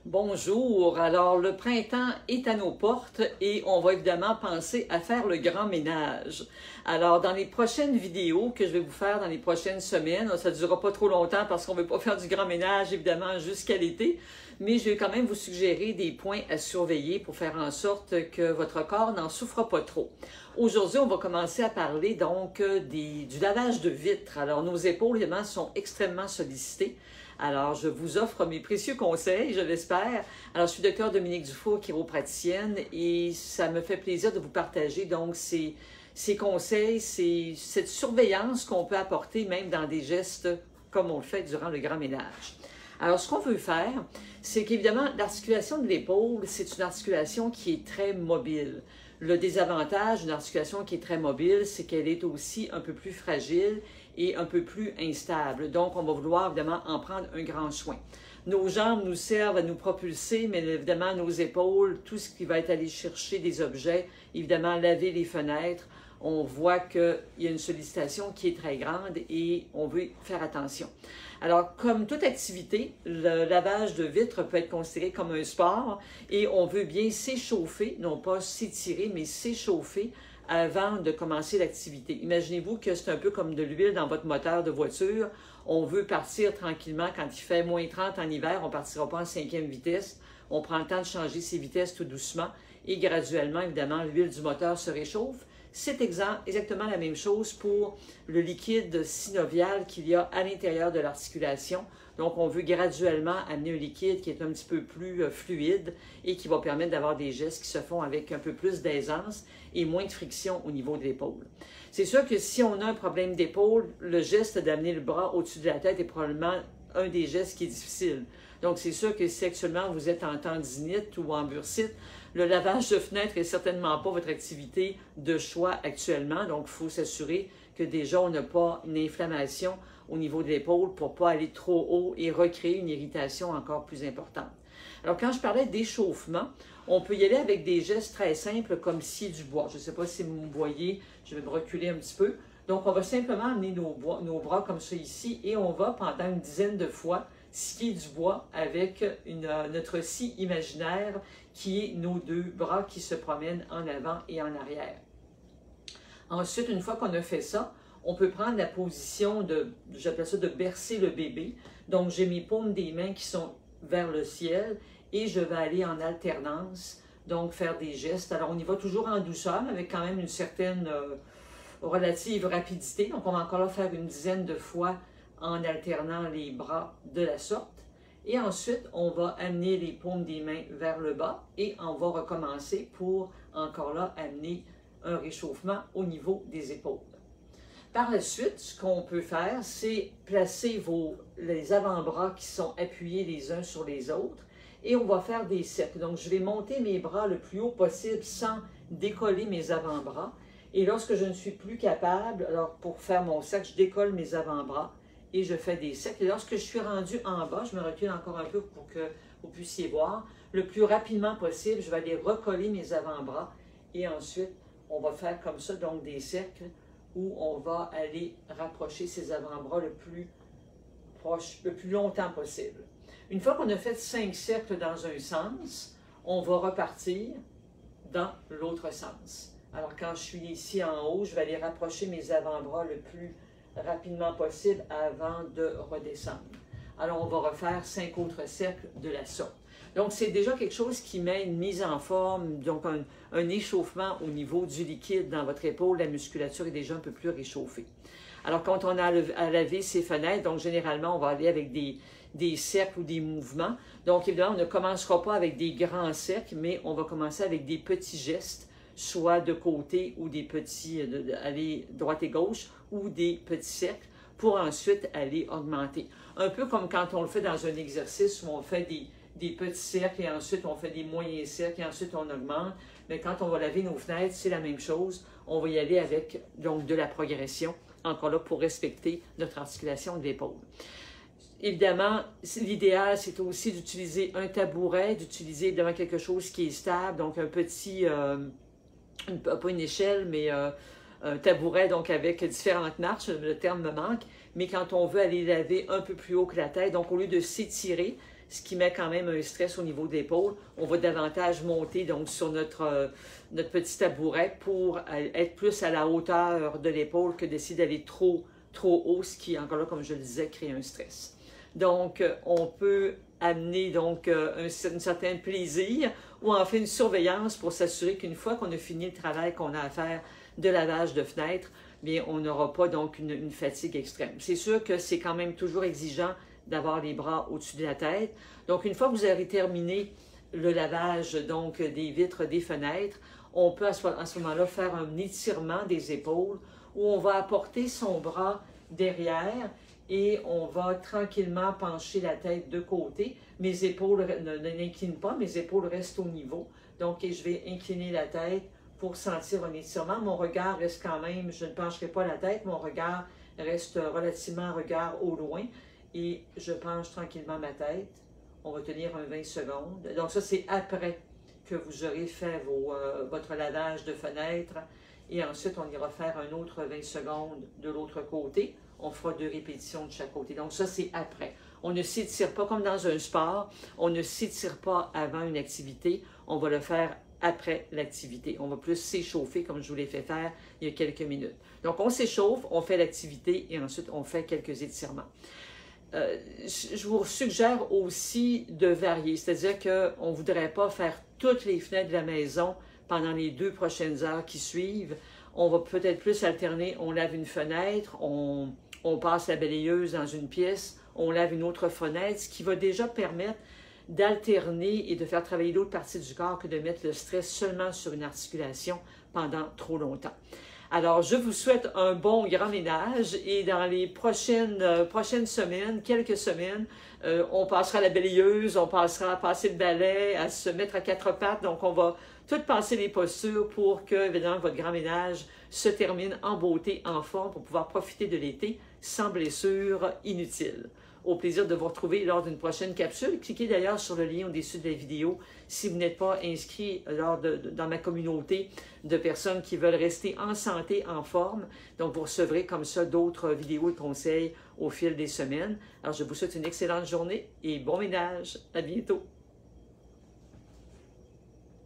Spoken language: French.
Bonjour, alors le printemps est à nos portes et on va évidemment penser à faire le grand ménage. Alors dans les prochaines vidéos que je vais vous faire dans les prochaines semaines, ça ne durera pas trop longtemps parce qu'on ne veut pas faire du grand ménage évidemment jusqu'à l'été, mais je vais quand même vous suggérer des points à surveiller pour faire en sorte que votre corps n'en souffre pas trop. Aujourd'hui, on va commencer à parler donc du lavage de vitres. Alors nos épaules évidemment sont extrêmement sollicitées. Alors, je vous offre mes précieux conseils, je l'espère. Alors, je suis Dr Dominique Dufour, chiropraticienne, et ça me fait plaisir de vous partager donc ces conseils, cette surveillance qu'on peut apporter même dans des gestes comme on le fait durant le grand ménage. Alors, ce qu'on veut faire, c'est qu'évidemment, l'articulation de l'épaule, c'est une articulation qui est très mobile. Le désavantage d'une articulation qui est très mobile, c'est qu'elle est aussi un peu plus fragile et un peu plus instable. Donc, on va vouloir évidemment en prendre un grand soin. Nos jambes nous servent à nous propulser, mais évidemment, nos épaules, tout ce qui va être aller chercher des objets, évidemment, laver les fenêtres, on voit qu'il y a une sollicitation qui est très grande et on veut faire attention. Alors, comme toute activité, le lavage de vitres peut être considéré comme un sport et on veut bien s'échauffer, non pas s'étirer, mais s'échauffer avant de commencer l'activité. Imaginez-vous que c'est un peu comme de l'huile dans votre moteur de voiture. On veut partir tranquillement quand il fait moins 30 en hiver, on ne partira pas en 5e vitesse. On prend le temps de changer ses vitesses tout doucement et graduellement, évidemment, l'huile du moteur se réchauffe. C'est exactement la même chose pour le liquide synovial qu'il y a à l'intérieur de l'articulation. Donc, on veut graduellement amener un liquide qui est un petit peu plus fluide et qui va permettre d'avoir des gestes qui se font avec un peu plus d'aisance et moins de friction au niveau de l'épaule. C'est sûr que si on a un problème d'épaule, le geste d'amener le bras au-dessus de la tête est probablement un des gestes qui est difficile. Donc, c'est sûr que si actuellement vous êtes en tendinite ou en bursite, le lavage de fenêtre n'est certainement pas votre activité de choix actuellement. Donc, il faut s'assurer que déjà on n'a pas une inflammation au niveau de l'épaule pour ne pas aller trop haut et recréer une irritation encore plus importante. Alors, quand je parlais d'échauffement, on peut y aller avec des gestes très simples comme scier du bois. Je ne sais pas si vous me voyez, je vais me reculer un petit peu. Donc, on va simplement amener nos bras comme ça ici et on va pendant une dizaine de fois scier du bois avec notre scie imaginaire qui est nos deux bras qui se promènent en avant et en arrière. Ensuite, une fois qu'on a fait ça, on peut prendre la position j'appelle ça de bercer le bébé. Donc, j'ai mes paumes des mains qui sont vers le ciel et je vais aller en alternance, donc faire des gestes. Alors, on y va toujours en douceur, avec quand même une certaine relative rapidité. Donc, on va encore là faire une dizaine de fois en alternant les bras de la sorte. Et ensuite, on va amener les paumes des mains vers le bas et on va recommencer pour encore là amener un réchauffement au niveau des épaules. Par la suite, ce qu'on peut faire, c'est placer les avant-bras qui sont appuyés les uns sur les autres et on va faire des cercles. Donc, je vais monter mes bras le plus haut possible sans décoller mes avant-bras. Et lorsque je ne suis plus capable, alors pour faire mon cercle, je décolle mes avant-bras et je fais des cercles. Et lorsque je suis rendu en bas, je me recule encore un peu pour que vous puissiez voir. Le plus rapidement possible, je vais aller recoller mes avant-bras et ensuite, on va faire comme ça, donc des cercles où on va aller rapprocher ses avant-bras le plus proche, le plus longtemps possible. Une fois qu'on a fait 5 cercles dans un sens, on va repartir dans l'autre sens. Alors, quand je suis ici en haut, je vais aller rapprocher mes avant-bras le plus rapidement possible avant de redescendre. Alors, on va refaire 5 autres cercles de la sorte. Donc, c'est déjà quelque chose qui met une mise en forme, donc un échauffement au niveau du liquide dans votre épaule. La musculature est déjà un peu plus réchauffée. Alors, quand on a à laver ses fenêtres, donc généralement, on va aller avec des cercles ou des mouvements. Donc, évidemment, on ne commencera pas avec des grands cercles, mais on va commencer avec des petits gestes, soit de côté ou des petits, aller droite et gauche, ou des petits cercles, pour ensuite aller augmenter. Un peu comme quand on le fait dans un exercice où on fait des petits cercles et ensuite on fait des moyens cercles et ensuite on augmente. Mais quand on va laver nos fenêtres, c'est la même chose. On va y aller avec donc de la progression, encore là pour respecter notre articulation de l'épaule. Évidemment, l'idéal, c'est aussi d'utiliser un tabouret, d'utiliser évidemment quelque chose qui est stable, donc un petit, pas une échelle, mais un tabouret donc avec différentes marches, le terme me manque, mais quand on veut aller laver un peu plus haut que la tête, donc au lieu de s'étirer, ce qui met quand même un stress au niveau de l'épaule. On va davantage monter donc sur notre petit tabouret pour être plus à la hauteur de l'épaule que d'essayer d'aller trop haut, ce qui, encore là, comme je le disais, crée un stress. Donc, on peut amener donc un certain plaisir ou en fait une surveillance pour s'assurer qu'une fois qu'on a fini le travail qu'on a à faire de lavage de fenêtres, bien, on n'aura pas donc une fatigue extrême. C'est sûr que c'est quand même toujours exigeant d'avoir les bras au-dessus de la tête. Donc, une fois que vous aurez terminé le lavage donc des vitres des fenêtres, on peut à ce moment-là faire un étirement des épaules où on va apporter son bras derrière et on va tranquillement pencher la tête de côté. Mes épaules n'inclinent pas, mes épaules restent au niveau. Donc, je vais incliner la tête pour sentir un étirement. Mon regard reste quand même, je ne pencherai pas la tête, mon regard reste relativement un regard au loin et je penche tranquillement ma tête. On va tenir un 20 secondes. Donc ça, c'est après que vous aurez fait votre lavage de fenêtre et ensuite, on ira faire un autre 20 secondes de l'autre côté. On fera 2 répétitions de chaque côté. Donc ça, c'est après. On ne s'étire pas comme dans un sport. On ne s'étire pas avant une activité. On va le faire après l'activité. On va plus s'échauffer comme je vous l'ai fait faire il y a quelques minutes. Donc, on s'échauffe, on fait l'activité et ensuite, on fait quelques étirements. Je vous suggère aussi de varier, c'est-à-dire qu'on ne voudrait pas faire toutes les fenêtres de la maison pendant les 2 prochaines heures qui suivent. On va peut-être plus alterner, on lave une fenêtre, on passe la balayeuse dans une pièce, on lave une autre fenêtre, ce qui va déjà permettre d'alterner et de faire travailler l'autre partie du corps que de mettre le stress seulement sur une articulation pendant trop longtemps. Alors, je vous souhaite un bon grand ménage et dans les prochaines semaines, quelques semaines, on passera à la balayeuse, on passera à passer le balai, à se mettre à 4 pattes. Donc, on va tout passer les postures pour que, évidemment, votre grand ménage se termine en beauté, en forme, pour pouvoir profiter de l'été sans blessures inutiles. Au plaisir de vous retrouver lors d'une prochaine capsule. Cliquez d'ailleurs sur le lien au-dessus de la vidéo si vous n'êtes pas inscrit dans ma communauté de personnes qui veulent rester en santé, en forme. Donc, vous recevrez comme ça d'autres vidéos et conseils au fil des semaines. Alors, je vous souhaite une excellente journée et bon ménage. À bientôt.